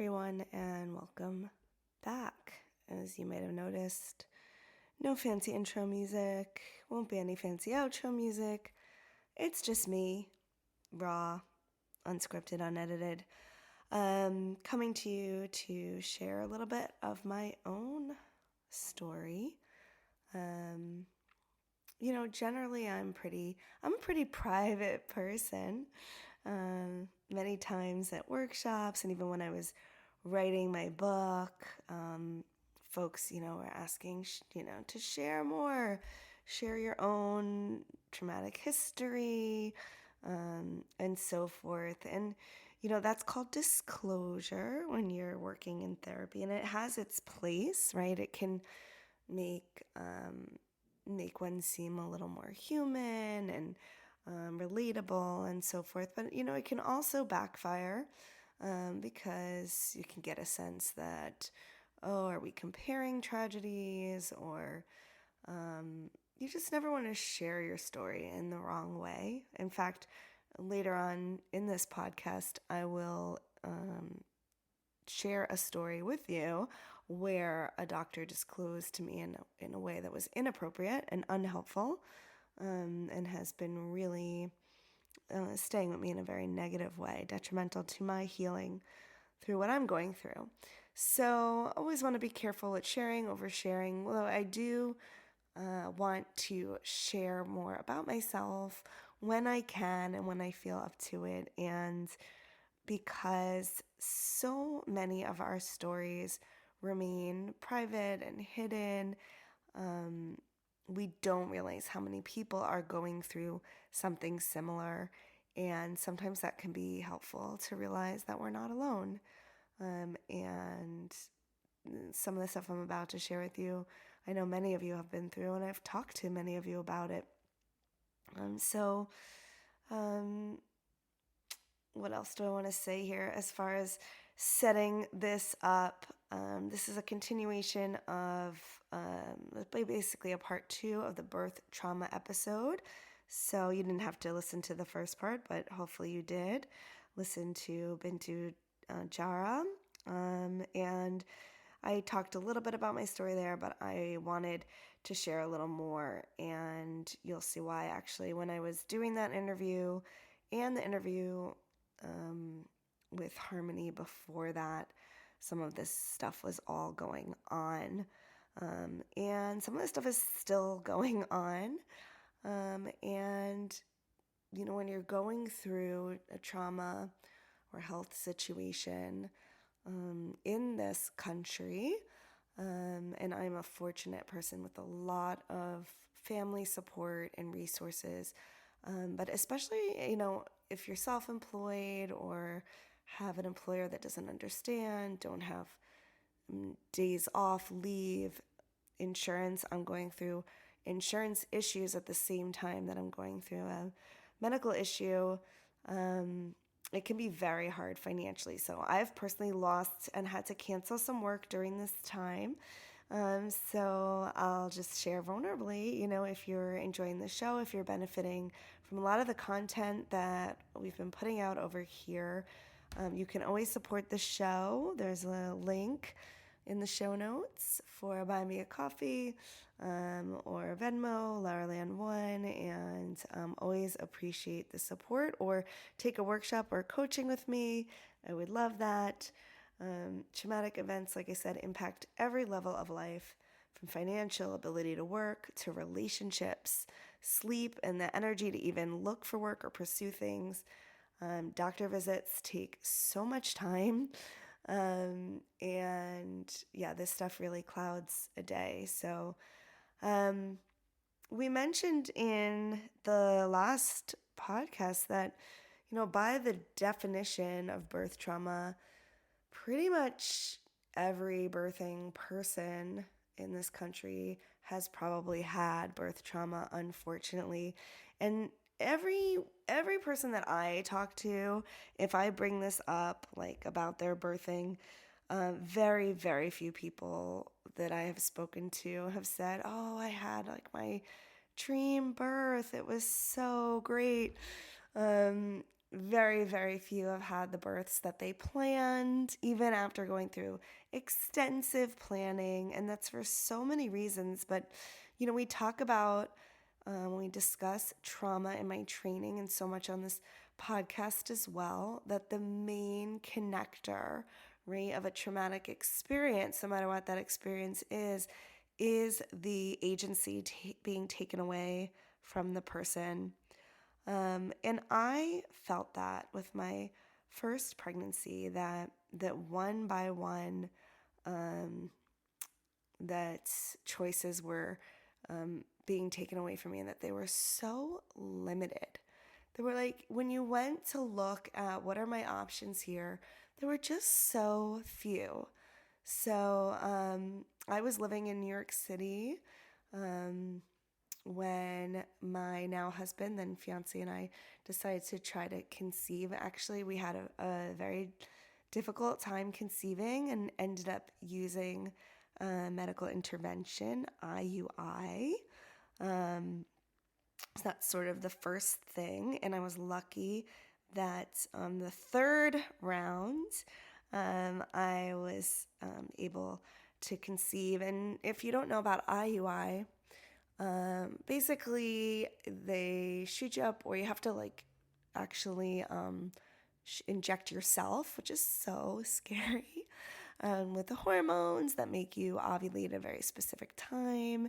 everyone, and welcome back. As you might have noticed, no fancy intro music, won't be any fancy outro music. It's just me, raw, unscripted, unedited, coming to you to share a little bit of my own story. Generally I'm a pretty private person. Many times at workshops and even when I was writing my book, folks, were asking, to share more, share your own traumatic history, and so forth. And, that's called disclosure when you're working in therapy, and it has its place, right? It can make one seem a little more human and relatable and so forth. But, it can also backfire because you can get a sense that, are we comparing tragedies? Or you just never want to share your story in the wrong way. In fact, later on in this podcast, I will share a story with you where a doctor disclosed to me in a way that was inappropriate and unhelpful, and has been really staying with me in a very negative way, detrimental to my healing through what I'm going through. So I always want to be careful with sharing, oversharing, although I do want to share more about myself when I can and when I feel up to it. And because so many of our stories remain private and hidden, we don't realize how many people are going through something similar. And sometimes that can be helpful to realize that we're not alone. And some of the stuff I'm about to share with you, I know many of you have been through, and I've talked to many of you about it. What else do I want to say here as far as setting this up? This is a continuation of basically a part 2 of the birth trauma episode. So you didn't have to listen to the first part, but hopefully you did listen to Bintu Jara. And I talked a little bit about my story there, but I wanted to share a little more, and you'll see why. Actually, when I was doing that interview and the interview with Harmony before that, some of this stuff was all going on, and some of this stuff is still going on, and when you're going through a trauma or health situation in this country, and I'm a fortunate person with a lot of family support and resources, but especially, if you're self-employed or have an employer that doesn't understand, don't have days off, leave, insurance. I'm going through insurance issues at the same time that I'm going through a medical issue. It can be very hard financially. So I've personally lost and had to cancel some work during this time. So I'll just share vulnerably, if you're enjoying the show, if you're benefiting from a lot of the content that we've been putting out over here, you can always support the show. There's a link in the show notes for Buy Me a Coffee or Venmo, LaraLand1, and always appreciate the support, or take a workshop or coaching with me. I would love that. Traumatic events, like I said, impact every level of life, from financial ability to work to relationships, sleep, and the energy to even look for work or pursue things. Doctor visits take so much time. And yeah, this stuff really clouds a day. So we mentioned in the last podcast that, by the definition of birth trauma, pretty much every birthing person in this country has probably had birth trauma, unfortunately. And every person that I talk to, if I bring this up, like about their birthing, very, very few people that I have spoken to have said, oh, I had my dream birth. It was so great. very, very few have had the births that they planned, even after going through extensive planning. And that's for so many reasons. But, we talk about, when we discuss trauma in my training and so much on this podcast as well, that the main connector, right, of a traumatic experience, no matter what that experience is the agency being taken away from the person. And I felt that with my first pregnancy, that one by one, that choices were being taken away from me, and that they were so limited. They were like, when you went to look at what are my options here, there were just so few. So I was living in New York City when my now husband, then fiance, and I decided to try to conceive. Actually, we had a very difficult time conceiving and ended up using medical intervention, IUI. So that's sort of the first thing. And I was lucky that the third round, I was able to conceive. And if you don't know about IUI, basically they shoot you up, or you have to actually inject yourself, which is so scary, with the hormones that make you ovulate at a very specific time.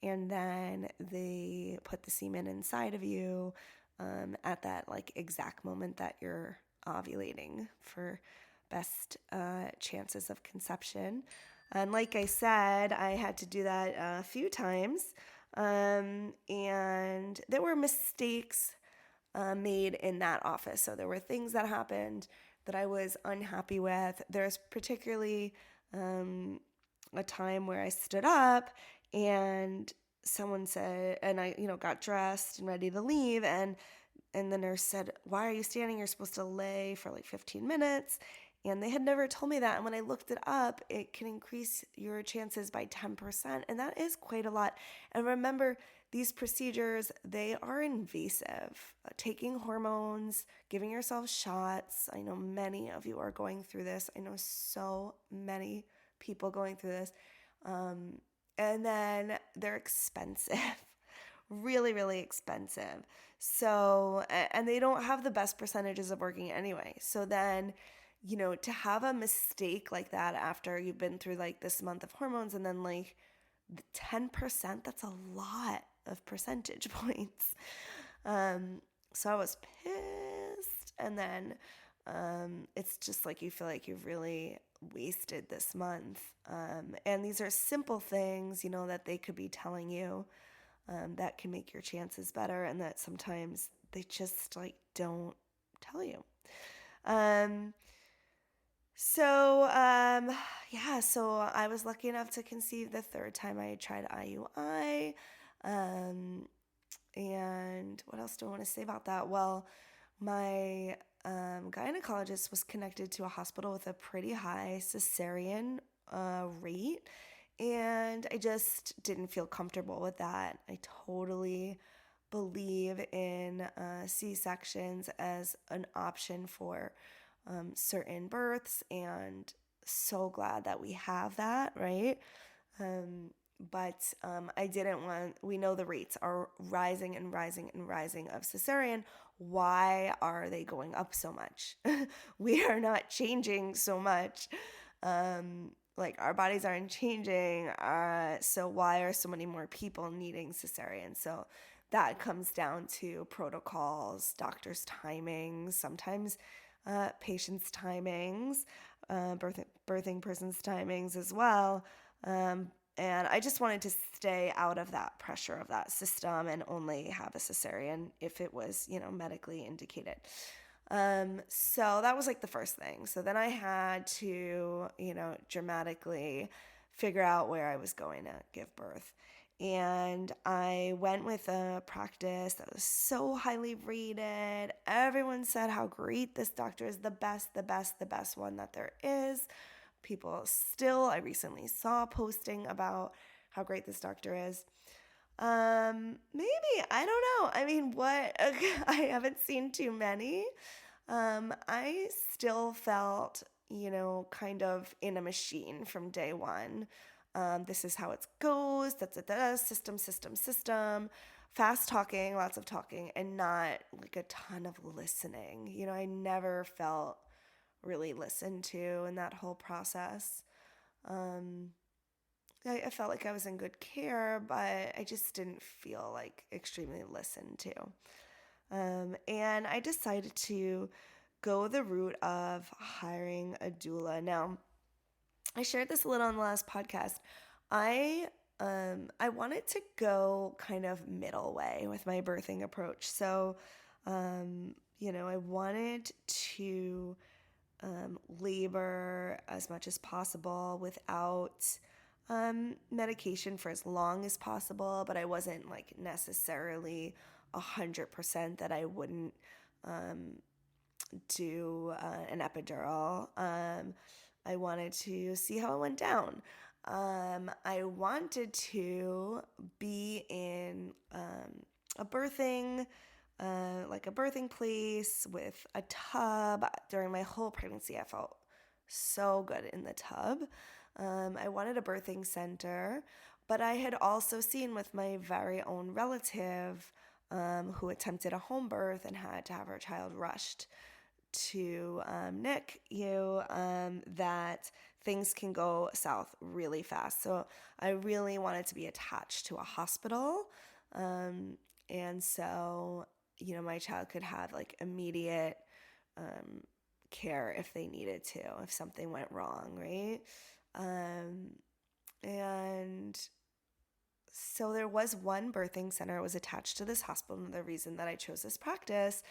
And then they put the semen inside of you at that exact moment that you're ovulating for best chances of conception. And like I said, I had to do that a few times. And there were mistakes made in that office. So there were things that happened that I was unhappy with. There's particularly a time where I stood up and someone said, and I, got dressed and ready to leave. And the nurse said, "Why are you standing? You're supposed to lay for 15 minutes. And they had never told me that. And when I looked it up, it can increase your chances by 10%. And that is quite a lot. And remember, these procedures, they are invasive. Taking hormones, giving yourself shots. I know many of you are going through this. I know so many people going through this. And then they're expensive. Really, really expensive. So, and they don't have the best percentages of working anyway. So then, to have a mistake like that after you've been through this month of hormones, and then 10%, that's a lot of percentage points. So I was pissed. And then it's just you feel like you've really wasted this month. And these are simple things, that they could be telling you that can make your chances better, and that sometimes they just don't tell you. So I was lucky enough to conceive the third time I tried IUI. And what else do I want to say about that? Well, my gynecologist was connected to a hospital with a pretty high cesarean rate, and I just didn't feel comfortable with that. I totally believe in C-sections as an option for certain births, and so glad that we have that, right? But I didn't want, we know the rates are rising and rising and rising of cesarean. Why are they going up so much? We are not changing so much. Our bodies aren't changing. So why are so many more people needing cesarean? So that comes down to protocols, doctors' timings, sometimes patients' timings, birthing person's timings as well. And I just wanted to stay out of that pressure of that system and only have a cesarean if it was, medically indicated. So that was the first thing. So then I had to, dramatically figure out where I was going to give birth. And I went with a practice that was so highly rated. Everyone said how great this doctor is, the best one that there is. People still, I recently saw posting about how great this doctor is. Maybe, I don't know. I mean, what? I haven't seen too many. I still felt, kind of in a machine from day one. This is how it goes, da, da, da, system, system, system. Fast talking, lots of talking, and not like a ton of listening. I never felt really listened to in that whole process. Um, I felt like I was in good care, but I just didn't feel like extremely listened to. And I decided to go the route of hiring a doula. Now, I shared this a little on the last podcast. I wanted to go kind of middle way with my birthing approach. So, I wanted to labor as much as possible without medication for as long as possible, but I wasn't like necessarily 100% that I wouldn't do an epidural. I wanted to see how it went down. I wanted to be in a birthing, like a birthing place with a tub. During my whole pregnancy, I felt so good in the tub. I wanted a birthing center, but I had also seen with my very own relative who attempted a home birth and had to have her child rushed to NICU, that things can go south really fast. So I really wanted to be attached to a hospital. And so, my child could have like immediate care if they needed to, if something went wrong, right? And so there was one birthing center. It was attached to this hospital, and the reason that I chose this practice.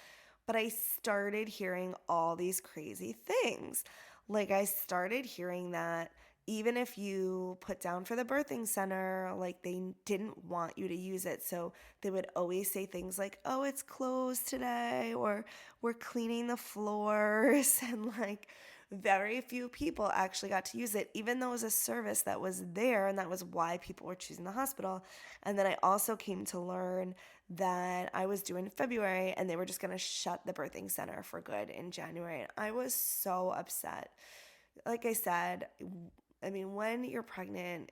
But I started hearing all these crazy things. Like, I started hearing that even if you put down for the birthing center, like, they didn't want you to use it. So they would always say things like, oh, it's closed today, or we're cleaning the floors. And like, very few people actually got to use it, even though it was a service that was there, and that was why people were choosing the hospital. And then I also came to learn that I was due in February, and they were just going to shut the birthing center for good in January. And I was so upset. Like I said, I mean, when you're pregnant,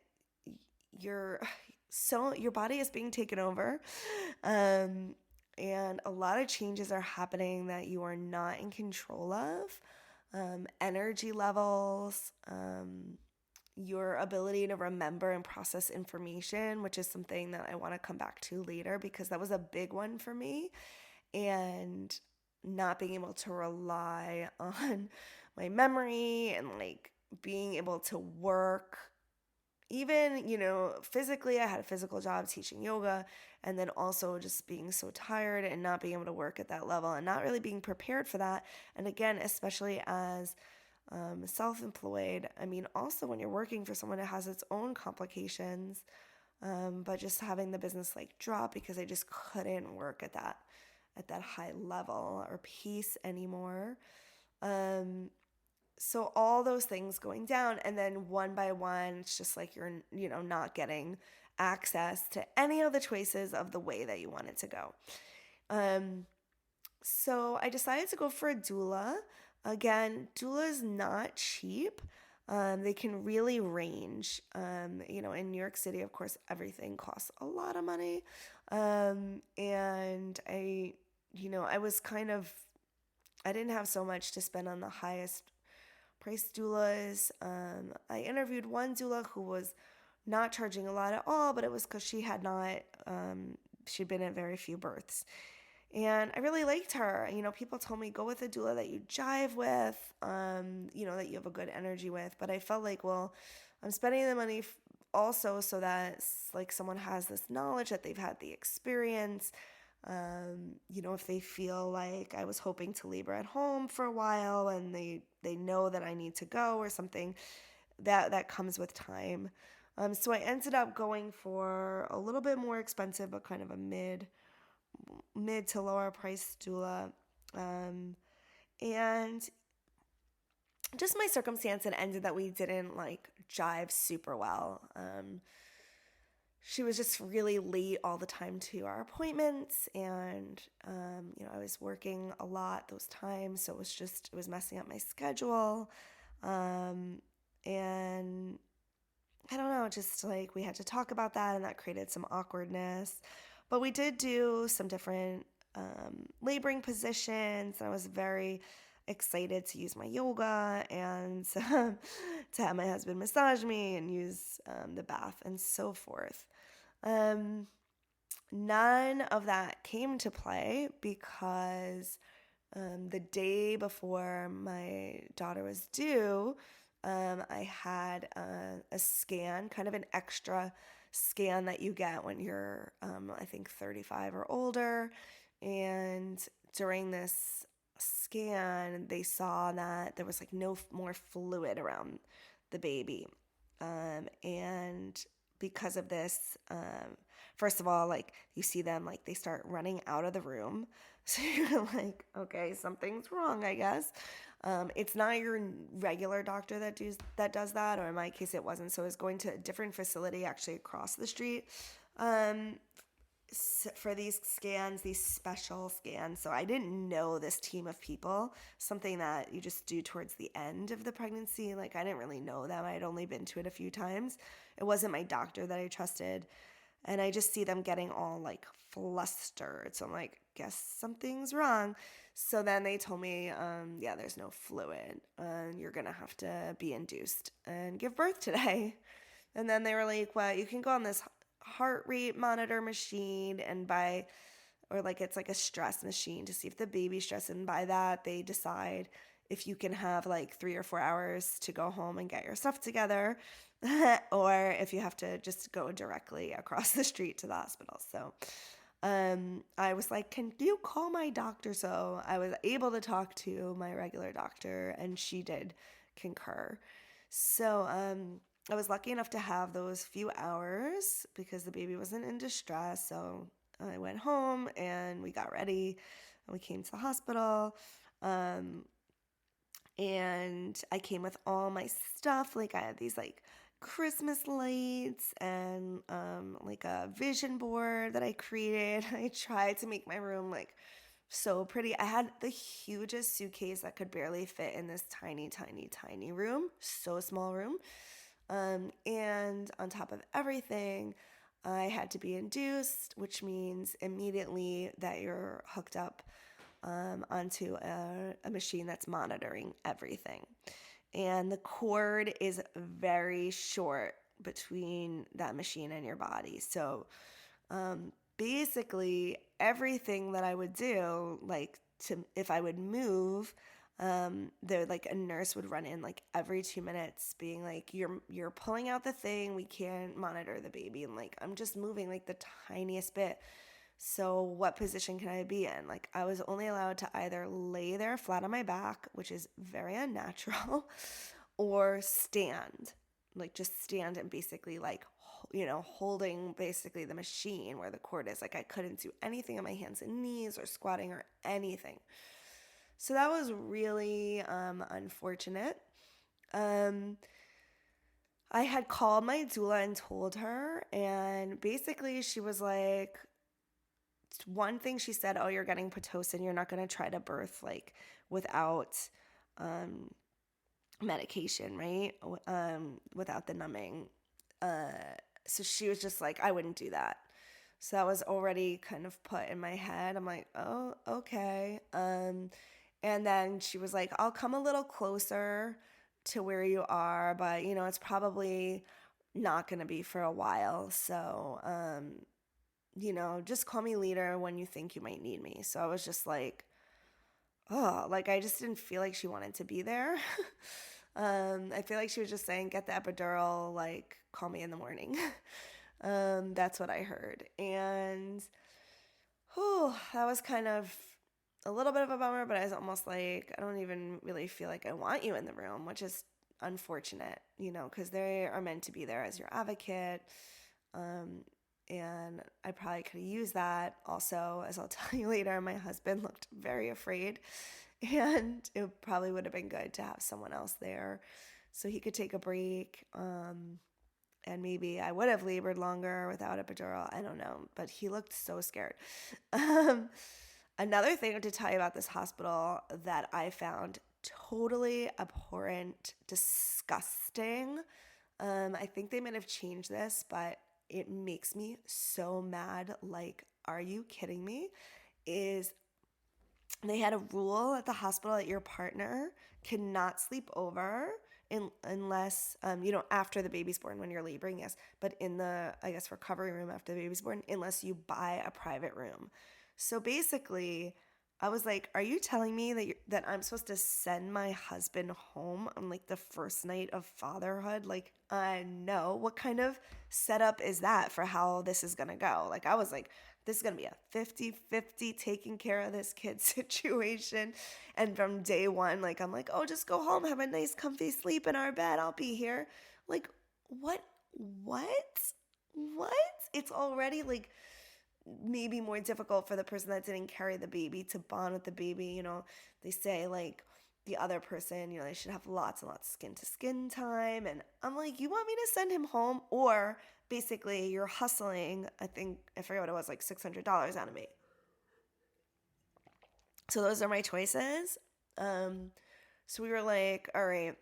your body is being taken over. And a lot of changes are happening that you are not in control of. Energy levels, your ability to remember and process information, which is something that I want to come back to later because that was a big one for me. And not being able to rely on my memory and like being able to work. Even, physically, I had a physical job teaching yoga, and then also just being so tired and not being able to work at that level and not really being prepared for that. And again, especially as self-employed, I mean, also when you're working for someone, it has its own complications. But just having the business like drop because I just couldn't work at that high level or pace anymore. So all those things going down, and then one by one, it's just like you're, not getting access to any of the choices of the way that you want it to go. So I decided to go for a doula. Again, doula is not cheap. They can really range. In New York City, of course, everything costs a lot of money. And I was I didn't have so much to spend on the highest price doulas. I interviewed one doula who was not charging a lot at all, but it was because she had not, she'd been at very few births. And I really liked her. People told me go with a doula that you jive with, that you have a good energy with. But I felt like, well, I'm spending the money also so that like someone has this knowledge, that they've had the experience. If they feel like I was hoping to labor at home for a while and they know that I need to go or something, that comes with time. So I ended up going for a little bit more expensive, but kind of a mid to lower price doula. And just my circumstance had ended that we didn't like jive super well. she was just really late all the time to our appointments, and I was working a lot those times, so it was messing up my schedule, and I don't know, just like we had to talk about that, and that created some awkwardness. But we did do some different laboring positions, and I was very excited to use my yoga and to have my husband massage me and use the bath and so forth. Um, None of that came to play because the day before my daughter was due, I had a scan, kind of an extra scan that you get when you're, I think, 35 or older. And during this scan, they saw that there was like no more fluid around the baby. And because of this, first of all, like you see them, like they start running out of the room. So you're like, okay, something's wrong, I guess. It's not your regular doctor that does that, or in my case, it wasn't. So I was going to a different facility actually across the street for these scans, these special scans. So I didn't know this team of people, something that you just do towards the end of the pregnancy. Like I didn't really know them. I had only been to it a few times. It wasn't my doctor that I trusted. And I just see them getting all like flustered. So I'm like, guess something's wrong. So then they told me, yeah, there's no fluid. And you're going to have to be induced and give birth today. And then they were like, well, you can go on this heart rate monitor machine or like it's like a stress machine to see if the baby's stressed. And by that, they decide if you can have like 3 or 4 hours to go home and get your stuff together, or if you have to just go directly across the street to the hospital. So I was like, can you call my doctor? So I was able to talk to my regular doctor, and she did concur. So I was lucky enough to have those few hours because the baby wasn't in distress. So I went home and we got ready and we came to the hospital. And I came with all my stuff. Like I had these like Christmas lights and like a vision board that I created. I tried to make my room like so pretty. I had the hugest suitcase that could barely fit in this tiny, tiny, tiny room. So small room. And on top of everything, I had to be induced, which means immediately that you're hooked up onto a machine that's monitoring everything. And the cord is very short between that machine and your body. So basically, everything that I would do, like if I would move, there like a nurse would run in like every 2 minutes being like, you're pulling out the thing, we can't monitor the baby. And like I'm just moving like the tiniest bit. So what position can I be in? Like I was only allowed to either lay there flat on my back, which is very unnatural, or stand. Like just stand and basically like holding basically the machine where the cord is. Like I couldn't do anything on my hands and knees or squatting or anything. So that was really unfortunate. I had called my doula and told her, and basically she was like, one thing she said, oh, you're getting Pitocin, you're not going to try to birth like without medication, right? Without the numbing. So she was just like, I wouldn't do that. So that was already kind of put in my head. I'm like, oh, okay. And then she was like, I'll come a little closer to where you are, but it's probably not going to be for a while. So, just call me later when you think you might need me. So I was just like, oh, like I just didn't feel like she wanted to be there. I feel like she was just saying, get the epidural, like call me in the morning. That's what I heard. And that was kind of a little bit of a bummer, but I was almost like, I don't even really feel like I want you in the room, which is unfortunate, because they are meant to be there as your advocate. And I probably could have used that. Also, as I'll tell you later, my husband looked very afraid, and it probably would have been good to have someone else there so he could take a break. and maybe I would have labored longer without a epidural. I don't know, but he looked so scared. Um, Another thing to tell you about this hospital that I found totally abhorrent, disgusting. I think they might have changed this, but it makes me so mad. Like, are you kidding me? Is they had a rule at the hospital that your partner cannot sleep over unless after the baby's born, when you're laboring, yes, but in the, I guess, recovery room after the baby's born, unless you buy a private room. So basically, I was like, are you telling me that I'm supposed to send my husband home on like the first night of fatherhood? Like, no. What kind of setup is that for how this is going to go? Like, I was like, this is going to be a 50-50 taking care of this kid situation. And from day one, like, I'm like, oh, just go home, have a nice comfy sleep in our bed. I'll be here. Like, what? What? What? It's already like maybe more difficult for the person that didn't carry the baby to bond with the baby. They say like the other person, they should have lots and lots of skin to skin time. And I'm like, you want me to send him home? Or basically you're hustling, I forget what it was, like $600 out of me. So those are my choices. So we were like, all right,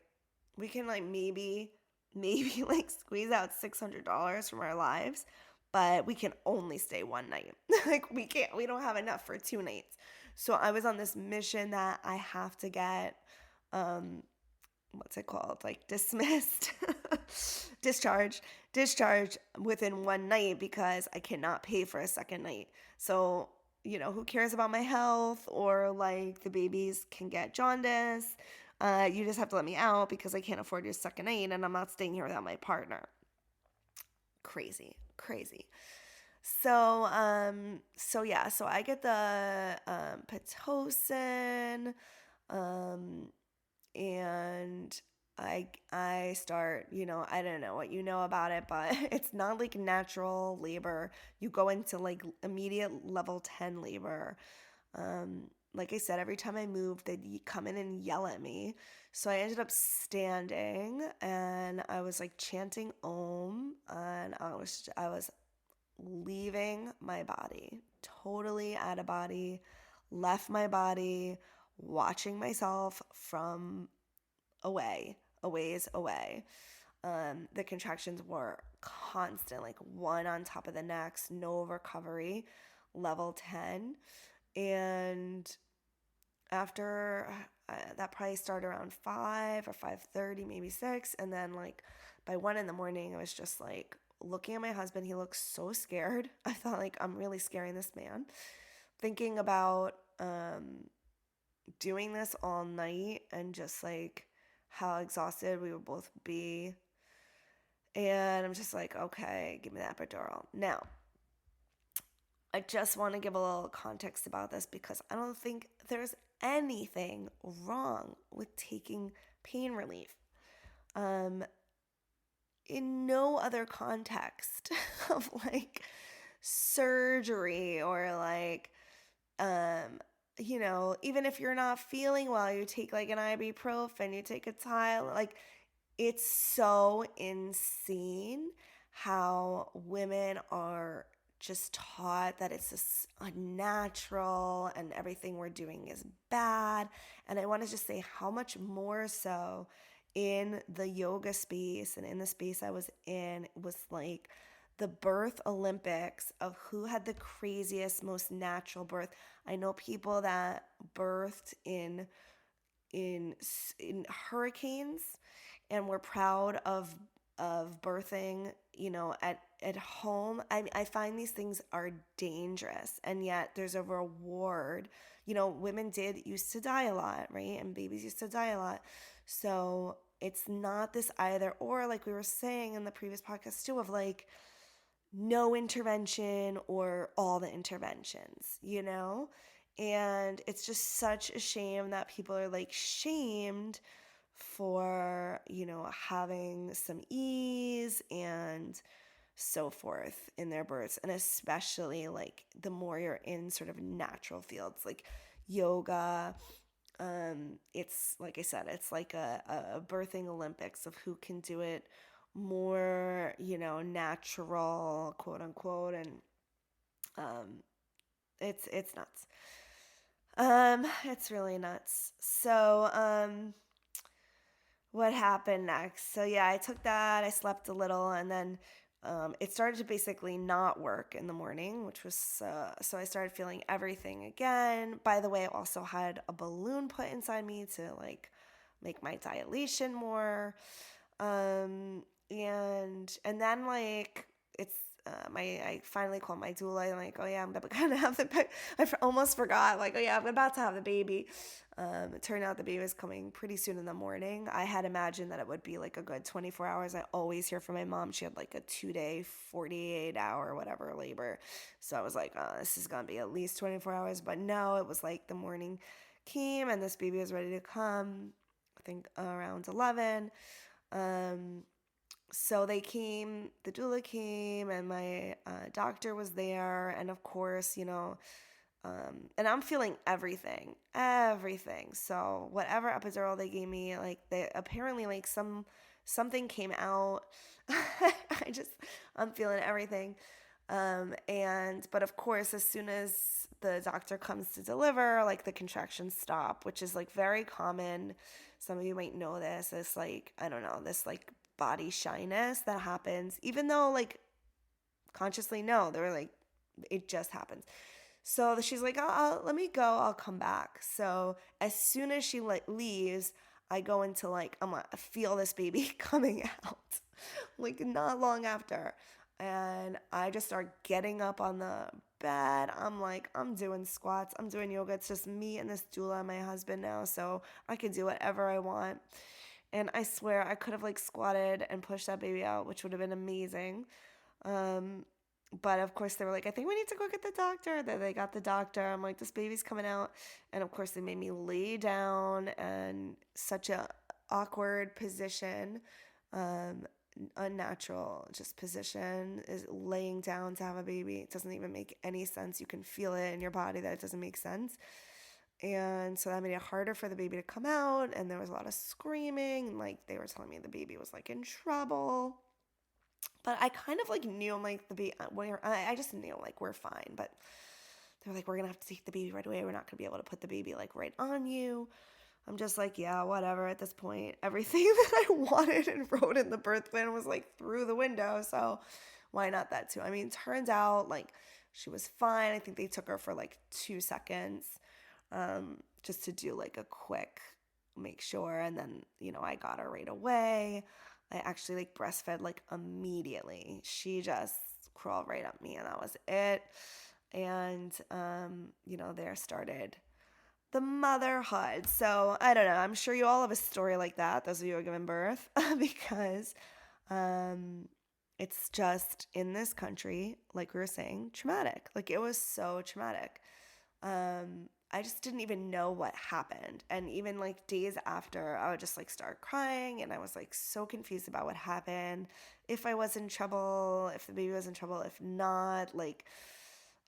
we can like maybe like squeeze out $600 from our lives, but we can only stay one night. Like we don't have enough for 2 nights. So I was on this mission that I have to get, what's it called? Like dismissed, discharged within one night because I cannot pay for a second night. So, who cares about my health, or like the babies can get jaundice. You just have to let me out because I can't afford your second night and I'm not staying here without my partner. Crazy, crazy. So yeah, so I get the Pitocin, um, and I start, I don't know what you know about it, but it's not like natural labor. You go into like immediate level 10 labor. Like I said, every time I moved, they'd come in and yell at me. So I ended up standing and I was like chanting Om, and I was leaving my body, totally out of body, left my body, watching myself from a ways away. The contractions were constant, like one on top of the next, no recovery, level 10. And after that probably started around 5 or 5:30, maybe 6. And then like by 1 in the morning, I was just like looking at my husband. He looks so scared. I thought like, I'm really scaring this man. Thinking about doing this all night and just like how exhausted we would both be. And I'm just like, okay, give me that epidural. Now, I just want to give a little context about this because I don't think there's anything wrong with taking pain relief. In no other context of like surgery or like, even if you're not feeling well, you take like an ibuprofen, you take a Tylenol, like it's so insane how women are just taught that it's just unnatural and everything we're doing is bad. And I want to just say how much more so in the yoga space and in the space I was in was like the birth Olympics of who had the craziest, most natural birth. I know people that birthed in hurricanes and were proud of birthing, at home. I find these things are dangerous, and yet there's a reward. Women did used to die a lot, right? And babies used to die a lot. So it's not this either or, like we were saying in the previous podcast too, of like no intervention or all the interventions, And it's just such a shame that people are like shamed for, having some ease and so forth in their births. And especially like the more you're in sort of natural fields like yoga, it's like I said, it's like a birthing Olympics of who can do it more, natural, quote unquote, and um, it's nuts. It's really nuts. So, what happened next? So yeah, I took that. I slept a little, and then it started to basically not work in the morning, which was so I started feeling everything again. By the way, I also had a balloon put inside me to like make my dilation more, and then like it's I finally called my doula and like, oh yeah, I'm gonna have the almost forgot, like, oh yeah, I'm about to have the baby. It turned out the baby was coming pretty soon in the morning. I had imagined that it would be like a good 24 hours. I always hear from my mom she had like a 2-day 48-hour whatever labor, so I was like, oh, this is gonna be at least 24 hours. But no, it was like the morning came and this baby was ready to come, I think around 11. um so they came, the doula came, and my doctor was there. And of course, and I'm feeling everything, everything. So whatever epidural they gave me, like they apparently like something came out. I'm feeling everything. But of course, as soon as the doctor comes to deliver, like the contractions stop, which is like very common. Some of you might know this. It's like, I don't know, this like body shyness that happens, even though like consciously, no, they're like, it just happens. So she's like, let me go. I'll come back. So as soon as she like leaves, I go into like, I'm gonna feel this baby coming out, like not long after. And I just start getting up on the bed. I'm like, I'm doing squats, I'm doing yoga. It's just me and this doula and my husband now. So I can do whatever I want. And I swear I could have like squatted and pushed that baby out, which would have been amazing. Um, but of course they were like, I think we need to go get the doctor. Then they got the doctor. I'm like, this baby's coming out. And of course they made me lay down, and such a awkward position, um, unnatural just position is laying down to have a baby. It doesn't even make any sense. You can feel it in your body that it doesn't make sense. And so that made it harder for the baby to come out, and there was a lot of screaming, and like they were telling me the baby was like in trouble. But I kind of like knew, I'm like, the baby, I just knew like we're fine. But they're like, we're gonna have to take the baby right away. We're not gonna be able to put the baby like right on you. I'm just like, yeah, whatever at this point. Everything that I wanted and wrote in the birth plan was like through the window. So why not that too? I mean, turns out like she was fine. I think they took her for like 2 seconds, just to do like a quick make sure. And then, I got her right away. I actually like breastfed like immediately. She just crawled right up me, and that was it. And, there started the motherhood. So I don't know. I'm sure you all have a story like that, those of you who are giving birth, because it's just in this country, like we were saying, traumatic. Like it was so traumatic. I just didn't even know what happened. And even like days after, I would just like start crying, and I was like so confused about what happened. If I was in trouble, if the baby was in trouble, if not, like,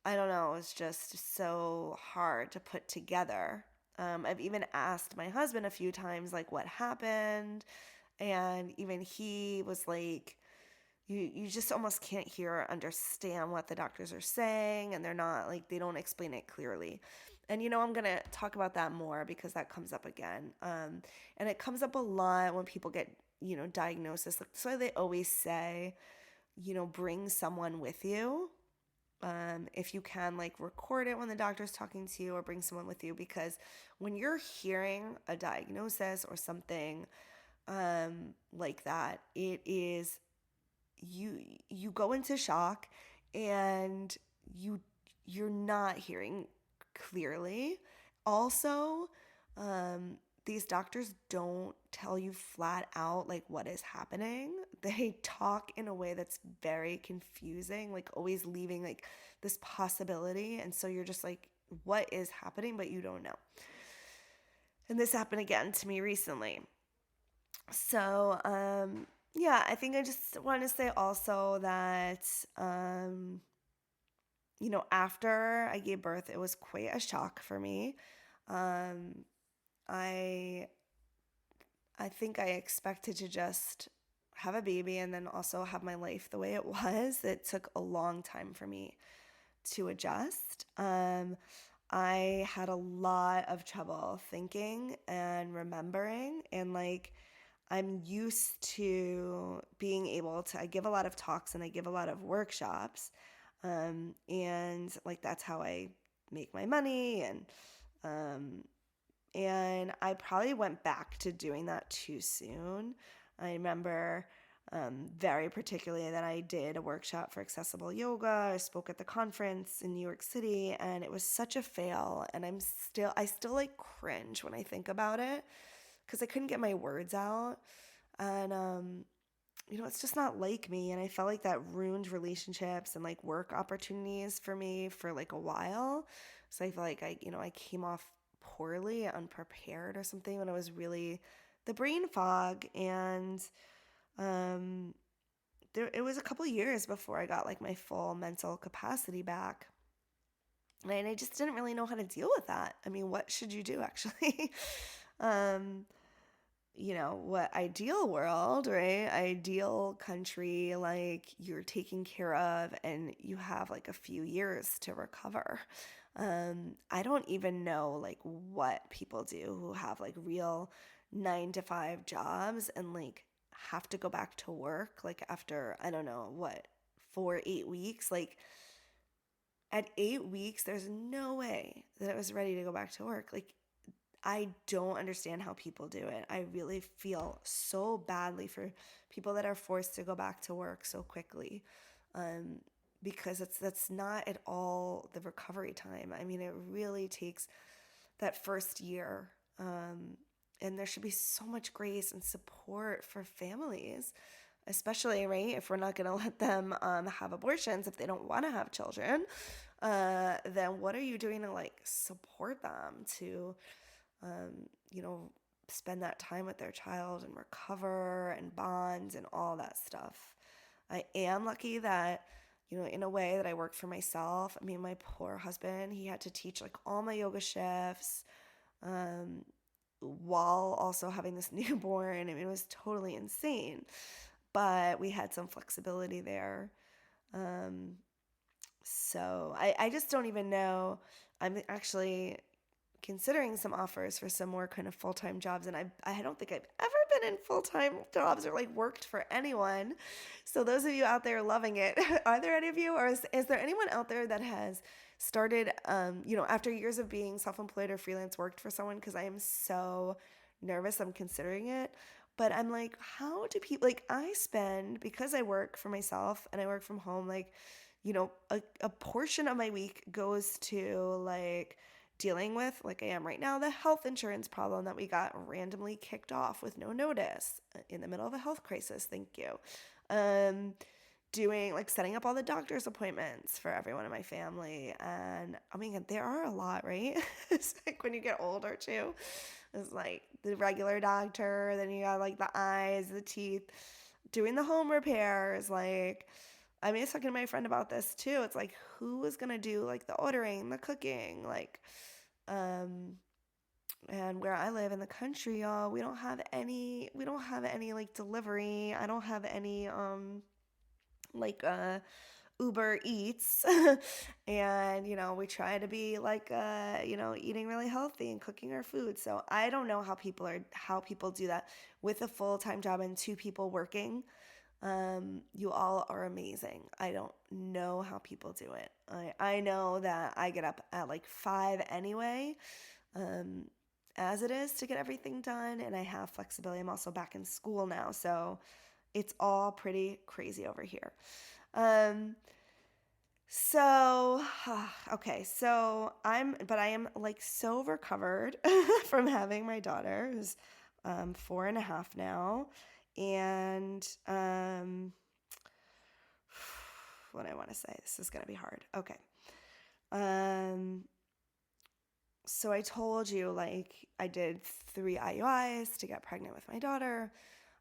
I don't know. It was just so hard to put together. I've even asked my husband a few times, like, what happened. And even he was like, you just almost can't hear or understand what the doctors are saying, and they're not like, they don't explain it clearly. And I'm gonna talk about that more because that comes up again, and it comes up a lot when people get diagnosis. Like, that's why they always say, bring someone with you, if you can, like record it when the doctor's talking to you, or bring someone with you, because when you're hearing a diagnosis or something like that, it is, you go into shock, and you're not hearing clearly. Also, these doctors don't tell you flat out like what is happening. They talk in a way that's very confusing, like always leaving like this possibility. And so you're just like, what is happening? But you don't know. And this happened again to me recently. So, yeah, I think I just want to say also that, after I gave birth, it was quite a shock for me. I I think I expected to just have a baby and then also have my life the way it was, it took a long time for me to adjust. I had a lot of trouble thinking and remembering, and like I'm used to being able to, I give a lot of talks and I give a lot of workshops. And like that's how I make my money, um, and I probably went back to doing that too soon. I remember very particularly that I did a workshop for accessible yoga. I spoke at the conference in New York City, and it was such a fail. And I still like cringe when I think about it because I couldn't get my words out. And, it's just not like me. And I felt like that ruined relationships and like work opportunities for me for like a while. So I feel like I came off poorly, unprepared or something when it was really the brain fog. And it was a couple years before I got like my full mental capacity back. And I just didn't really know how to deal with that. I mean, what should you do actually? um, what ideal world, right? Ideal country, like you're taken care of and you have like a few years to recover. I don't even know like what people do who have like real 9 to 5 jobs and like have to go back to work like after, I don't know, what, 4, 8 weeks. Like at 8 weeks, there's no way that I was ready to go back to work. Like I don't understand how people do it. I really feel so badly for people that are forced to go back to work so quickly, because that's not at all the recovery time. I mean, it really takes that first year, and there should be so much grace and support for families, especially, right, if we're not going to let them have abortions if they don't want to have children. Then what are you doing to like support them to you know, spend that time with their child and recover and bond and all that stuff. I am lucky that, in a way that I work for myself. I mean, my poor husband, he had to teach like all my yoga shifts while also having this newborn. I mean, it was totally insane, but we had some flexibility there. So I just don't even know. I'm actually considering some offers for some more kind of full-time jobs, and I don't think I've ever been in full-time jobs or like worked for anyone. So those of you out there loving it, are there any of you, or is there anyone out there that has started after years of being self-employed or freelance, worked for someone? Because I am so nervous. I'm considering it, but I'm like, how do people, like, I spend, because I work for myself and I work from home, like, a portion of my week goes to like dealing with, like I am right now, the health insurance problem that we got randomly kicked off with no notice in the middle of a health crisis. Thank you. Doing like setting up all the doctor's appointments for everyone in my family. And I mean, there are a lot, right? It's like when you get older too, it's like the regular doctor, then you got like the eyes, the teeth, doing the home repairs. Like, I mean, I was talking to my friend about this too. It's like, who is going to do like the ordering, the cooking, like, and where I live in the country, y'all, we don't have any like delivery. I don't have any, like, Uber Eats. And, we try to be like, eating really healthy and cooking our food. So I don't know how people do that with a full-time job and 2 people working. You all are amazing. I don't know how people do it. I know that I get up at like 5 anyway, as it is, to get everything done, and I have flexibility. I'm also back in school now, so it's all pretty crazy over here. So, okay, so I am like so recovered from having my daughter, who's 4.5 now. And what I want to say, this is going to be hard. Okay. So I told you, like, I did 3 IUIs to get pregnant with my daughter.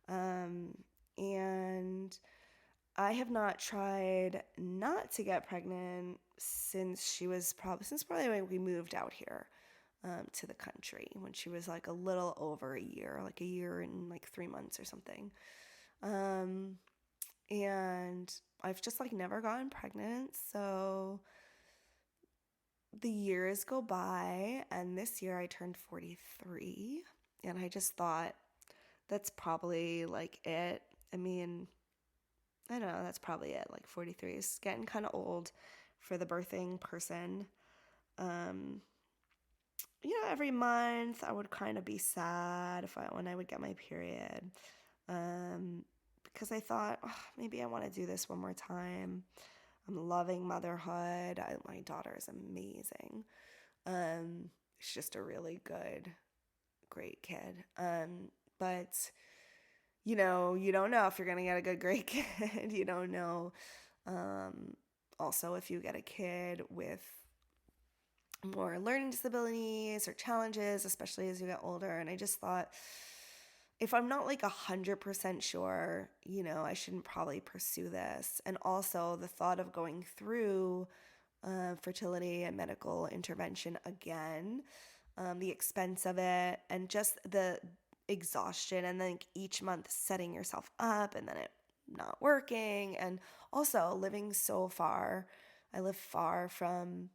And I have not tried not to get pregnant since probably when we moved out here to the country, when she was like a little over a year, like a year and like 3 months or something. Um, and I've just like never gotten pregnant. So the years go by, and this year I turned 43, and I just thought that's probably like it. I mean, I don't know, that's probably it. Like 43 is getting kind of old for the birthing person. Um, every month I would kind of be sad when I would get my period. Um, because I thought, oh, maybe I want to do this one more time. I'm loving motherhood. My daughter is amazing. She's just a really good, great kid. But you don't know if you're gonna get a good, great kid. You don't know. Also, if you get a kid with more learning disabilities or challenges, especially as you get older. And I just thought, if I'm not like 100% sure, I shouldn't probably pursue this. And also the thought of going through fertility and medical intervention again, the expense of it, and just the exhaustion, and then each month setting yourself up and then it not working, and also living so far. I live far from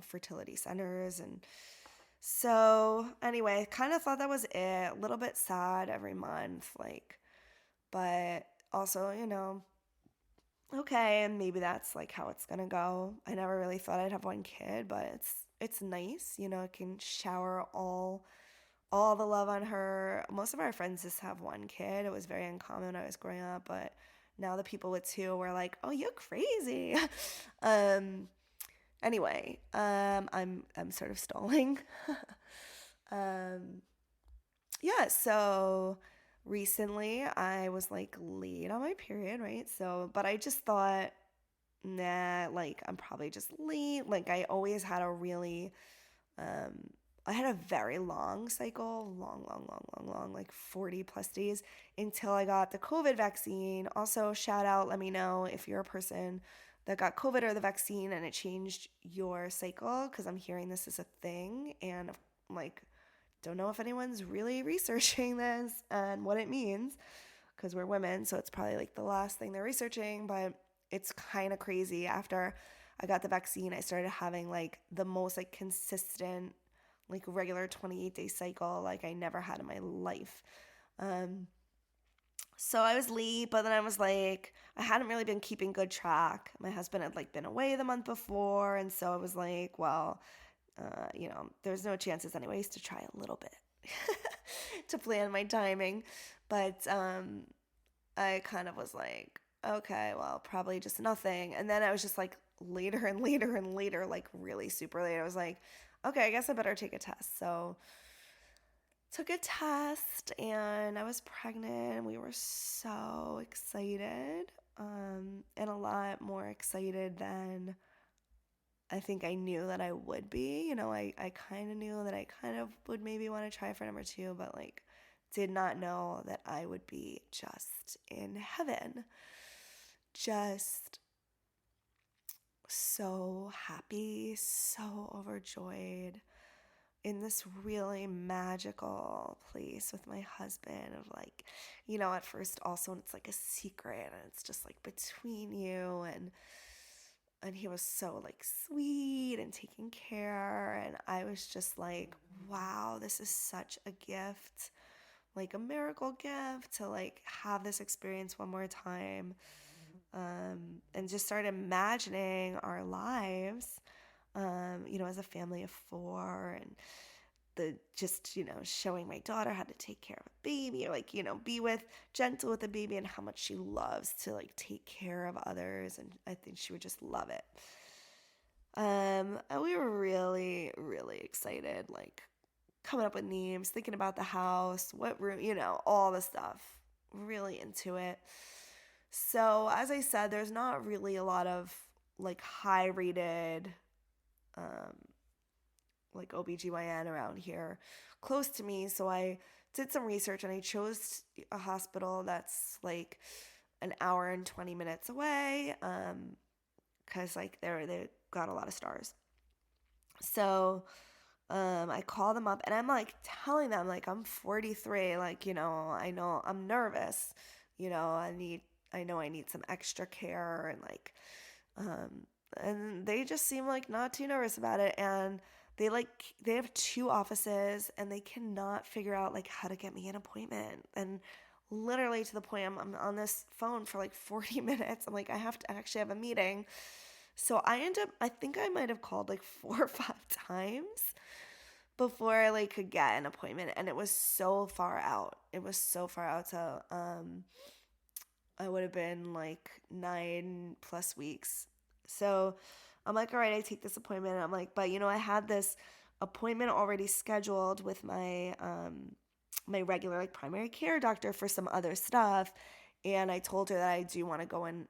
fertility centers. And so anyway, kind of thought that was it. A little bit sad every month, like, but also, okay, and maybe that's like how it's gonna go. I never really thought I'd have one kid, but it's nice, I can shower all the love on her. Most of our friends just have one kid. It was very uncommon when I was growing up, but now the people with two were like, "Oh, you're crazy." Anyway, I'm sort of stalling. um, yeah, so recently I was like late on my period, right? So, but I just thought, nah, like I'm probably just late. Like I always had a really, um, I had a very long cycle, long, like 40 plus days until I got the COVID vaccine. Also, shout out, let me know if you're a person that got COVID or the vaccine and it changed your cycle, because I'm hearing this is a thing, and like, don't know if anyone's really researching this and what it means, because we're women, so it's probably like the last thing they're researching, but it's kind of crazy. After I got the vaccine, I started having like the most like consistent, like regular 28-day cycle like I never had in my life. So I was late, but then I was like, I hadn't really been keeping good track. My husband had like been away the month before, and so I was like, well, there's no chances anyways to try a little bit to plan my timing. But I kind of was like, okay, well, probably just nothing. And then I was just like later and later and later, like really super late. I was like, okay, I guess I better take a test. So took a test and I was pregnant. We were so excited, and a lot more excited than I think I knew that I would be. I kind of knew that I kind of would maybe want to try for number two, but like did not know that I would be just in heaven. Just so happy, so overjoyed, in this really magical place with my husband of like, at first also it's like a secret and it's just like between you, and he was so like sweet and taking care, and I was just like, wow, this is such a gift, like a miracle gift to like have this experience one more time. And just start imagining our lives, as a family of four, and the just, showing my daughter how to take care of a baby, or like, be gentle with the baby, and how much she loves to like take care of others. And I think she would just love it. And we were really, really excited, like coming up with names, thinking about the house, what room, all the stuff, really into it. So, as I said, there's not really a lot of like high rated um, like OBGYN around here close to me. So I did some research and I chose a hospital that's like an hour and 20 minutes away, because like they got a lot of stars. So I call them up and I'm like telling them like I'm 43, like, I know I'm nervous, I know I need some extra care and like, um, and they just seem like not too nervous about it. And they have two offices and they cannot figure out like how to get me an appointment. And literally to the point I'm on this phone for like 40 minutes. I'm like, I have to actually have a meeting. So I think I might have called like 4 or 5 times before I like could get an appointment, and it was so far out. It was so far out. So I would have been like 9+ weeks. So I'm like, all right, I take this appointment. And I'm like, but I had this appointment already scheduled with my regular like primary care doctor for some other stuff. And I told her that I do want to go and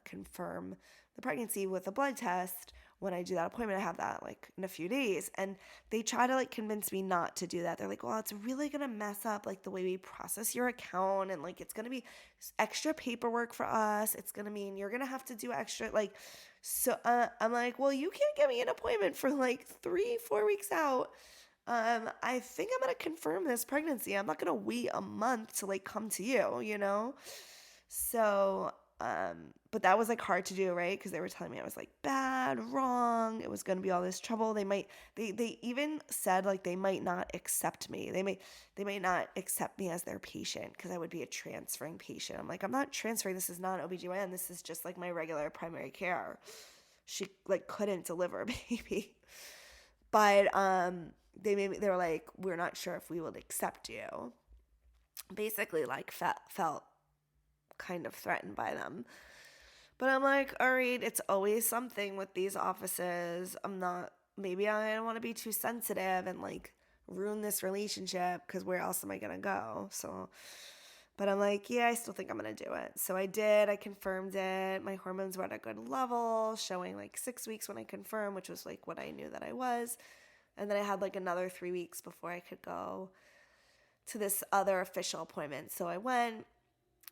confirm the pregnancy with a blood test when I do that appointment. I have that like in a few days. And they try to like convince me not to do that. They're like, well, it's really going to mess up like the way we process your account. And like, it's going to be extra paperwork for us. It's going to mean you're going to have to do extra like, so I'm like, well, you can't get me an appointment for like 3-4 weeks out. I think I'm gonna confirm this pregnancy. I'm not gonna wait a month to like come to you. So, but that was like hard to do, right? Because they were telling me I was like bad, wrong. It was gonna be all this trouble. They even said like they might not accept me. They might not accept me as their patient because I would be a transferring patient. I'm like, I'm not transferring. This is not an OBGYN. This is just like my regular primary care. She like couldn't deliver a baby. But they were like, we're not sure if we will accept you. Basically, like felt kind of threatened by them. But I'm like, all right, it's always something with these offices. Maybe I don't want to be too sensitive and like ruin this relationship because where else am I gonna go? So, but I'm like, yeah, I still think I'm gonna do it. So I did. I confirmed it. My hormones were at a good level, showing like 6 weeks when I confirmed, which was like what I knew that I was. And then I had like another 3 weeks before I could go to this other official appointment. So I went,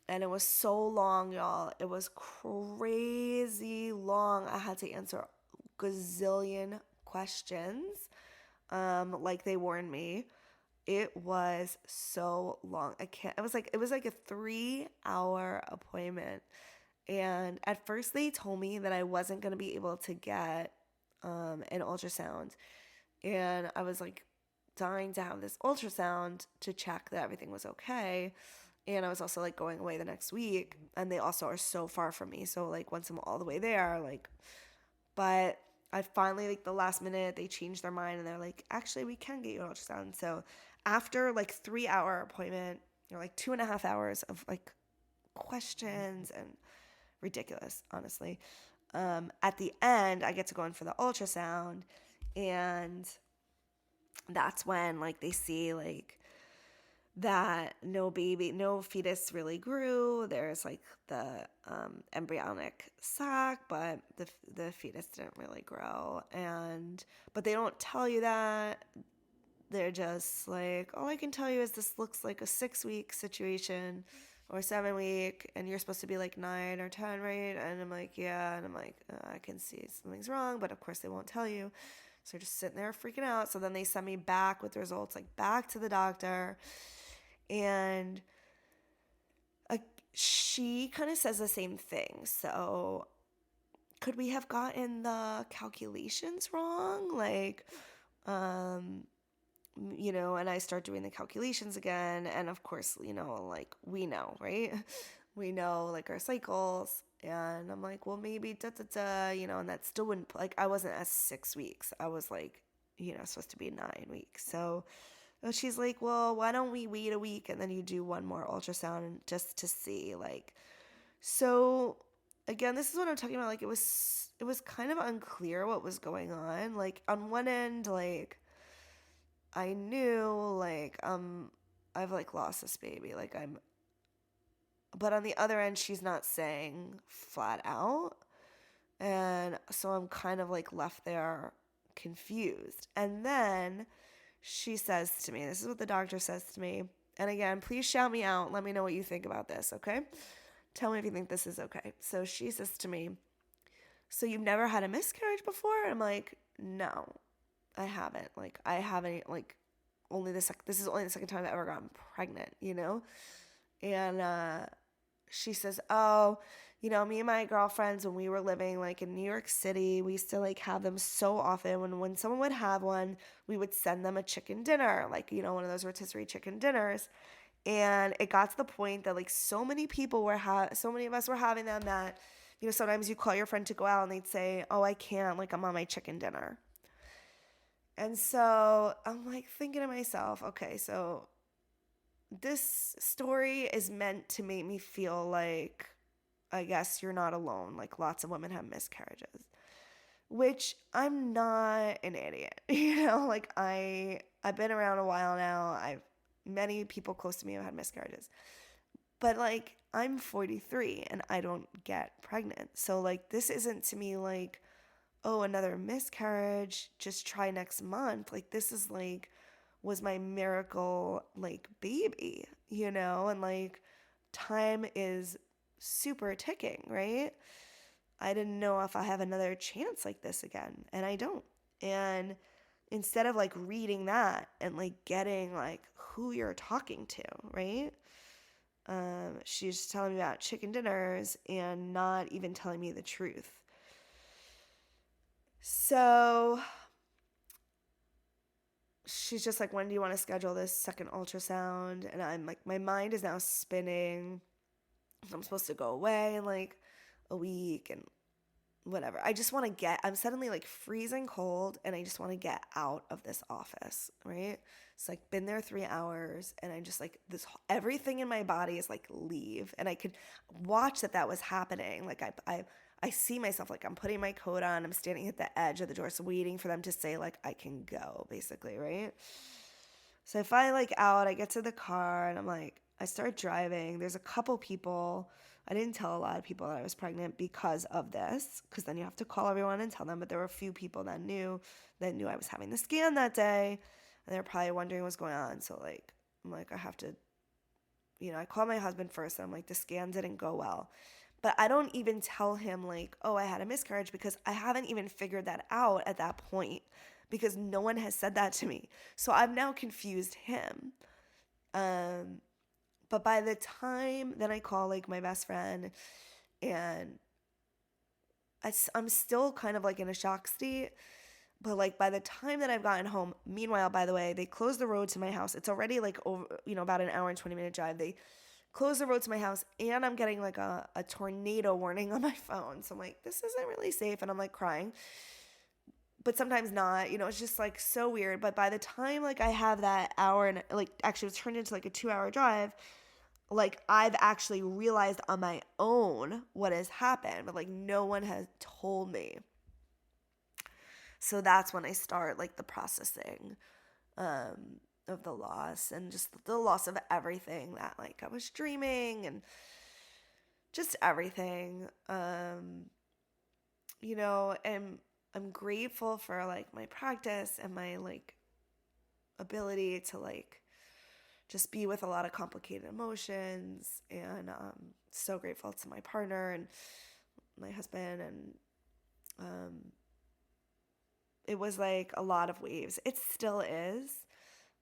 and it was so long, y'all. It was crazy long. I had to answer a gazillion questions, like they warned me. It was so long. It was like a 3-hour appointment. And at first they told me that I wasn't going to be able to get an ultrasound. And I was like dying to have this ultrasound to check that everything was okay. And I was also like going away the next week, and they also are so far from me. So like once I'm all the way there, like, but I finally like the last minute they changed their mind and they're like, actually we can get you an ultrasound. So after like 3-hour appointment, like 2.5 hours of like questions and ridiculous, honestly. At the end, I get to go in for the ultrasound, and that's when like they see like that no fetus really grew. There's like the embryonic sac, but the fetus didn't really grow. But they don't tell you that. They're just like, all I can tell you is this looks like a 6-week situation or 7-week, and you're supposed to be like 9 or 10, right? And I'm like, yeah. And I'm like, I can see something's wrong, but of course they won't tell you. So just sitting there freaking out. So then they send me back with the results, like back to the doctor. And she kind of says the same thing. So could we have gotten the calculations wrong? Like, and I start doing the calculations again. And of course, like we know, right? We know like our cycles. And I'm like, well, maybe and that still wouldn't, like, I wasn't at 6 weeks. I was like, supposed to be 9 weeks. So she's like, well, why don't we wait a week and then you do one more ultrasound just to see, like, so again, this is what I'm talking about. Like, it was kind of unclear what was going on. Like, on one end, like, I knew, like, I've like lost this baby. Like, but on the other end, she's not saying flat out. And so I'm kind of like left there confused. And then she says to me, this is what the doctor says to me. And again, please shout me out. Let me know what you think about this, okay? Tell me if you think this is okay. So she says to me, so you've never had a miscarriage before? And I'm like, no. I haven't. Like, I haven't, like, this is only the second time I've ever gotten pregnant, you know? And she says, oh, me and my girlfriends, when we were living like in New York City, we used to like have them so often. When someone would have one, we would send them a chicken dinner, like, one of those rotisserie chicken dinners. And it got to the point that like so many of us were having them that, sometimes you call your friend to go out and they'd say, oh, I can't, like, I'm on my chicken dinner. And so I'm like thinking to myself, okay, so this story is meant to make me feel like, I guess you're not alone. Like, lots of women have miscarriages, which I'm not an idiot. Like, I've been around a while now. Many people close to me have had miscarriages. But like, I'm 43 and I don't get pregnant. So like, this isn't to me like, oh, another miscarriage, just try next month. Like, this is like, was my miracle like baby, and like, time is super ticking, right? I didn't know if I have another chance like this again, and I don't. And instead of like reading that and like getting like who you're talking to, right? She's telling me about chicken dinners and not even telling me the truth. So she's just like, when do you want to schedule this second ultrasound? And I'm like, my mind is now spinning. I'm supposed to go away in like a week and whatever. I'm suddenly like freezing cold and I just want to get out of this office, right? It's like been there 3 hours and I just like everything in my body is like leave. And I could watch that was happening. Like I see myself, like I'm putting my coat on, I'm standing at the edge of the door, so waiting for them to say like I can go, basically, right? So I finally like out, I get to the car and I start driving. There's a couple people. I didn't tell a lot of people that I was pregnant because of this, because then you have to call everyone and tell them. But there were a few people that knew I was having the scan that day, and they're probably wondering what's going on. So like, I'm like, I have to, I called my husband first. And I'm like, the scan didn't go well. But I don't even tell him like, oh, I had a miscarriage, because I haven't even figured that out at that point, because no one has said that to me. So I've now confused him. But by the time then I call like my best friend, and I'm still kind of like in a shock state. But like by the time that I've gotten home, meanwhile, by the way, they closed the road to my house. It's already like over, about an hour and 20-minute drive. They closed the road to my house, and I'm getting like a tornado warning on my phone. So I'm like, this isn't really safe. And I'm like crying. But sometimes not, it's just like so weird. But by the time like I have that hour and like actually it was turned into like a 2-hour drive, like I've actually realized on my own what has happened, but like no one has told me. So that's when I start like the processing of the loss, and just the loss of everything that like I was dreaming, and just everything. And I'm grateful for like my practice and my like ability to like just be with a lot of complicated emotions, and so grateful to my partner and my husband. And it was like a lot of waves. It still is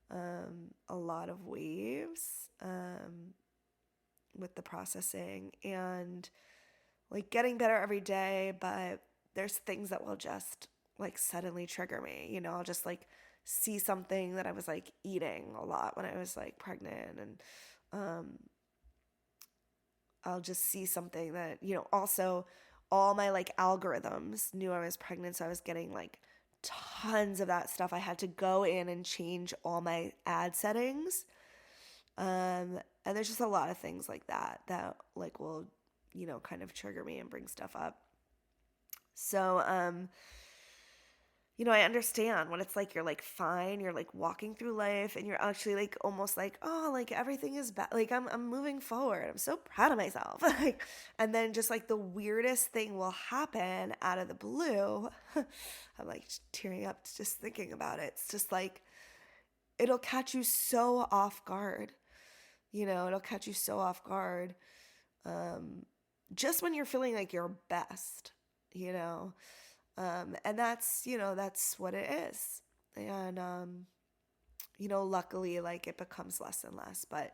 a lot of waves with the processing, and like getting better every day. But there's things that will just like suddenly trigger me. I'll just like see something that I was like eating a lot when I was like pregnant, and I'll just see something that, also all my like algorithms knew I was pregnant, so I was getting like tons of that stuff. I had to go in and change all my ad settings. And there's just a lot of things like that like will, kind of trigger me and bring stuff up. So, I understand when it's like you're like fine, you're like walking through life, and you're actually like almost like, oh, like everything is bad. Like I'm moving forward. I'm so proud of myself. Like, and then just like the weirdest thing will happen out of the blue. I'm like tearing up just thinking about it. It's just like it'll catch you so off guard. It'll catch you so off guard. Just when you're feeling like your best, and that's what it is. And, luckily, like, it becomes less and less, but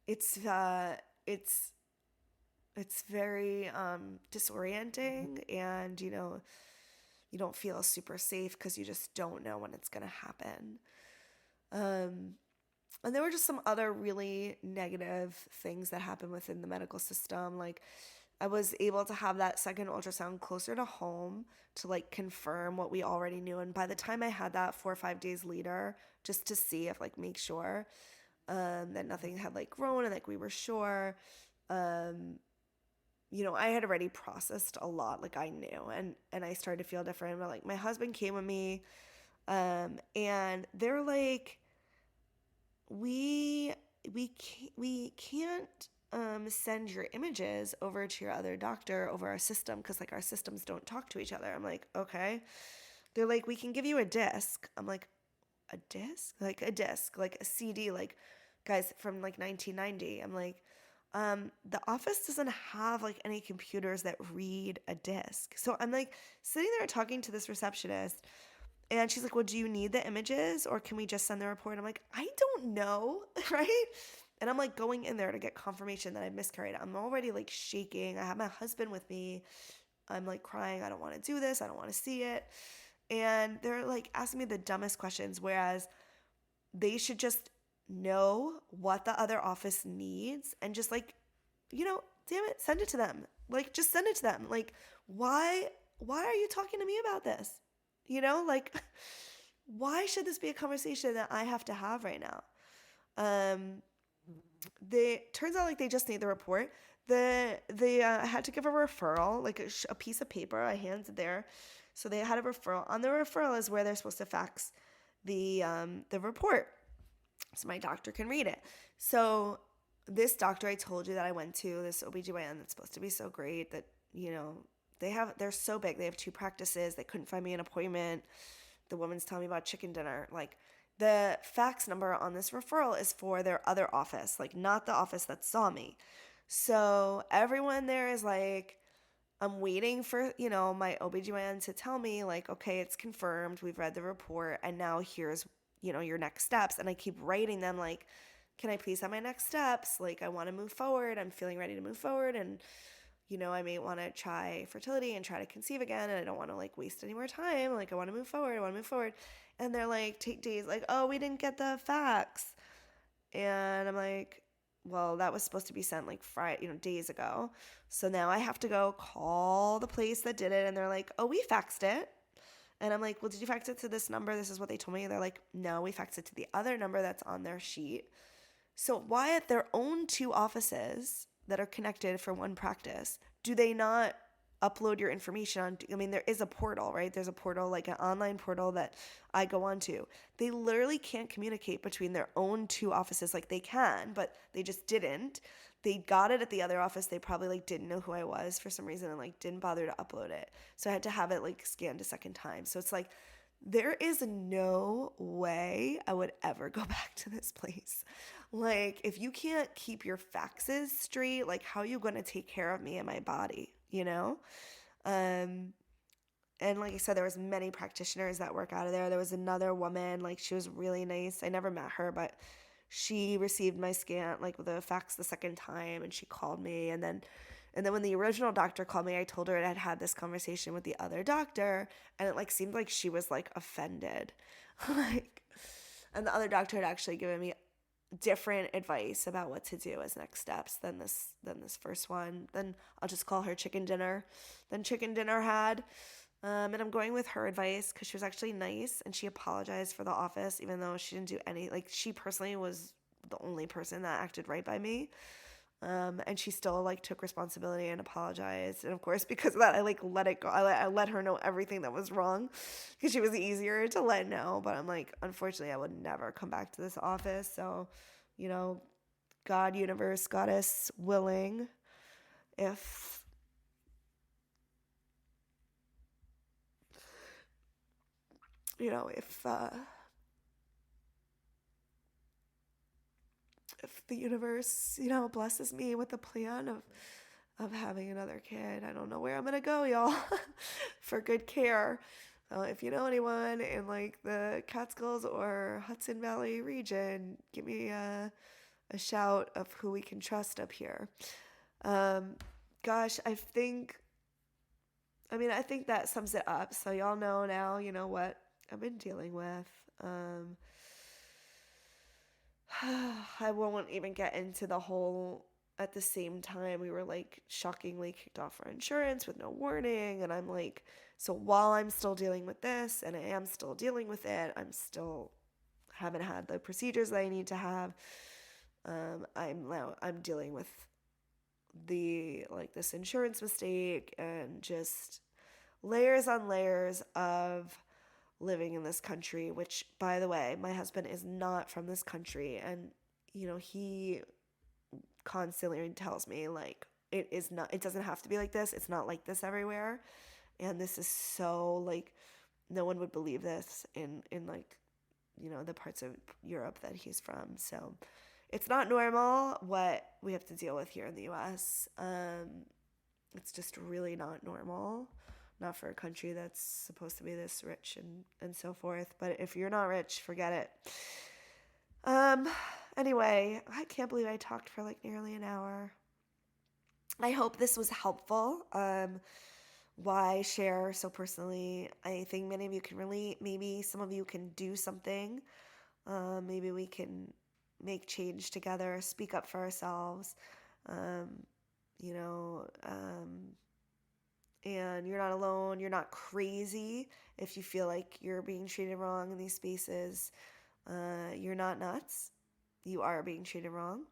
it's, uh, it's, it's very, disorienting, and, you don't feel super safe because you just don't know when it's going to happen. Um, and there were just some other really negative things that happened within the medical system. Like, I was able to have that second ultrasound closer to home to like confirm what we already knew. And by the time I had that 4 or 5 days later, just to see if like make sure that nothing had like grown and like we were sure, um, I had already processed a lot. Like I knew, and I started to feel different. But like my husband came with me, and they're like, we we can't send your images over to your other doctor over our system because like our systems don't talk to each other. I'm like, okay. They're like, we can give you a disc. I'm like, a disc? Like a disc, like a CD, like guys from like 1990. I'm like, the office doesn't have like any computers that read a disc. So I'm like sitting there talking to this receptionist, and she's like, well, do you need the images or can we just send the report? I'm like, I don't know, right? And I'm like going in there to get confirmation that I miscarried. I'm already like shaking. I have my husband with me. I'm like crying. I don't want to do this. I don't want to see it. And they're like asking me the dumbest questions, whereas they should just know what the other office needs and just like, damn it, send it to them. Like, just send it to them. Like, why are you talking to me about this? Like, why should this be a conversation that I have to have right now? Um, they turns out like they just need the report. They had to give a referral, like a piece of paper. I handed there, so they had a referral. On the referral is where they're supposed to fax the report, so my doctor can read it. So this doctor I told you that I went to, this OBGYN that's supposed to be so great, that they're so big. They have 2 practices. They couldn't find me an appointment. The woman's telling me about chicken dinner. Like, the fax number on this referral is for their other office, like not the office that saw me. So everyone there is like, I'm waiting for, my OBGYN to tell me like, okay, it's confirmed. We've read the report and now here's, your next steps. And I keep writing them like, can I please have my next steps? Like, I want to move forward. I'm feeling ready to move forward. And, I may want to try fertility and try to conceive again. And I don't want to like waste any more time. Like, I want to move forward. I want to move forward. And they're like, take days, like, oh, we didn't get the fax. And I'm like, well, that was supposed to be sent like Friday, days ago. So now I have to go call the place that did it. And they're like, oh, we faxed it. And I'm like, well, did you fax it to this number? This is what they told me. And they're like, no, we faxed it to the other number that's on their sheet. So why at their own 2 offices that are connected for one practice do they not upload your information on? I mean, there is a portal, right? There's a portal, like an online portal that I go onto. They literally can't communicate between their own 2 offices. Like, they can, but they just didn't. They got it at the other office. They probably like didn't know who I was for some reason and like didn't bother to upload it. So I had to have it like scanned a second time. So it's like, there is no way I would ever go back to this place. Like, if you can't keep your faxes straight, like, how are you going to take care of me and my body, Um, and like I said, there was many practitioners that work out of there. There was another woman, like, she was really nice. I never met her, but she received my scan, like, with a fax the second time, and she called me. And then when the original doctor called me, I told her I had had this conversation with the other doctor, and it like seemed like she was like offended. Like, and the other doctor had actually given me different advice about what to do as next steps than this first one. Then I'll just call her chicken dinner. Then chicken dinner had. And I'm going with her advice because she was actually nice and she apologized for the office, even though she didn't do any, like, she personally was the only person that acted right by me. And she still like took responsibility and apologized. And of course, because of that, I like let it go. I let her know everything that was wrong because she was easier to let know. But I'm like, unfortunately, I would never come back to this office. So, God, universe, goddess willing, if you know, if the universe, blesses me with the plan of having another kid, I don't know where I'm gonna go, y'all, for good care. If you know anyone in like the Catskills or Hudson Valley region, give me a shout of who we can trust up here. Um, Gosh, I think that sums it up. So y'all know now, what I've been dealing with. Um, I won't even get into the whole. At the same time, we were like shockingly kicked off our insurance with no warning. And I'm like, so while I'm still dealing with this and I am still dealing with it, I'm still haven't had the procedures that I need to have. I'm dealing with this insurance mistake and just layers on layers of living in this country, which, by the way, my husband is not from this country. And, he constantly tells me, like, it doesn't have to be like this. It's not like this everywhere. And this is so, like, no one would believe this in like, the parts of Europe that he's from. So it's not normal what we have to deal with here in the US. It's just really not normal. Not for a country that's supposed to be this rich and so forth. But if you're not rich, forget it. Anyway, I can't believe I talked for like nearly an hour. I hope this was helpful. Why share so personally? I think many of you can relate. Maybe some of you can do something. Maybe we can make change together, speak up for ourselves. Um, you know, um, and you're not alone. You're not crazy if you feel like you're being treated wrong in these spaces. You're not nuts. You are being treated wrong.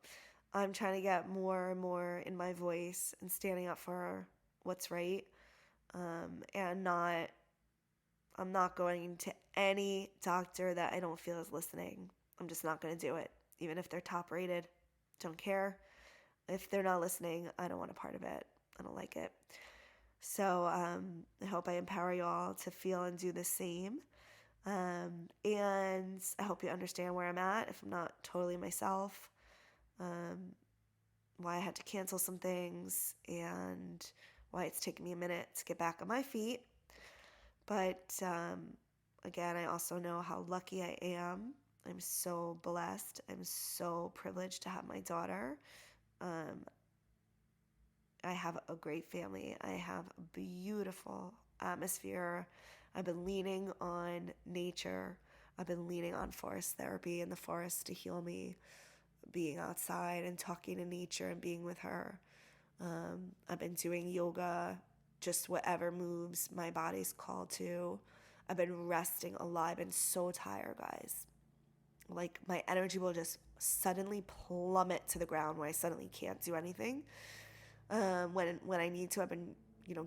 I'm trying to get more and more in my voice and standing up for what's right. And I'm not going to any doctor that I don't feel is listening. I'm just not going to do it, even if they're top rated. Don't care. If they're not listening, I don't want a part of it. I don't like it. So I hope I empower you all to feel and do the same. And I hope you understand where I'm at if I'm not totally myself. Why I had to cancel some things and why it's taken me a minute to get back on my feet. But again, I also know how lucky I am. I'm so blessed. I'm so privileged to have my daughter. I have a great family. I have a beautiful atmosphere. I've been leaning on nature. I've been leaning on forest therapy in the forest to heal me, being outside and talking to nature and being with her. I've been doing yoga, just whatever moves my body's called to. I've been resting a lot. I've been so tired, guys. Like my energy will just suddenly plummet to the ground where I suddenly can't do anything. When I need to, I've been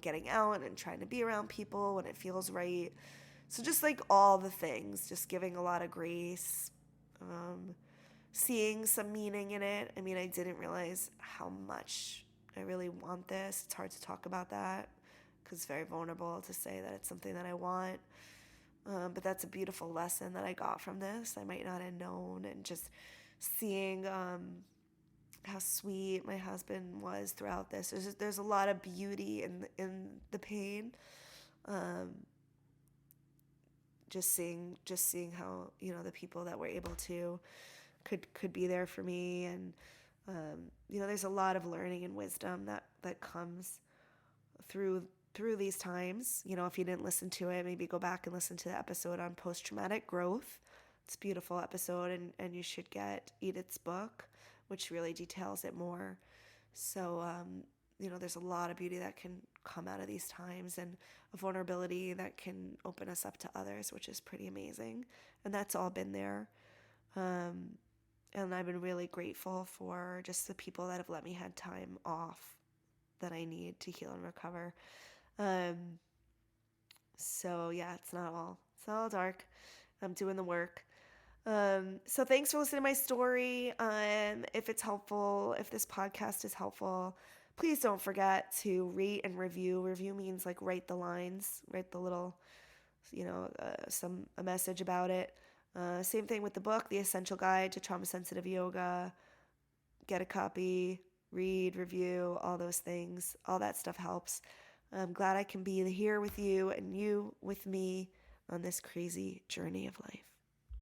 getting out and trying to be around people when it feels right. So just like all the things, just giving a lot of grace, seeing some meaning in it. I mean, I didn't realize how much I really want this. It's hard to talk about that because it's very vulnerable to say that it's something that I want. But that's a beautiful lesson that I got from this. I might not have known, and just seeing how sweet my husband was throughout this. There's a lot of beauty in the pain. Just seeing how the people that were able to could be there for me, and there's a lot of learning and wisdom that comes through these times. If you didn't listen to it, maybe go back and listen to the episode on post-traumatic growth. It's a beautiful episode, and you should get Edith's book, which really details it more. So, there's a lot of beauty that can come out of these times, and a vulnerability that can open us up to others, which is pretty amazing. And that's all been there. And I've been really grateful for just the people that have let me have time off that I need to heal and recover. So yeah, it's not all dark. I'm doing the work. So thanks for listening to my story. If it's helpful, if this podcast is helpful, please don't forget to rate and review. Review means like write the lines, write the little, a message about it. Same thing with the book, The Essential Guide to Trauma-Sensitive Yoga. Get a copy, read, review, all those things. All that stuff helps. I'm glad I can be here with you and you with me. on this crazy journey of life.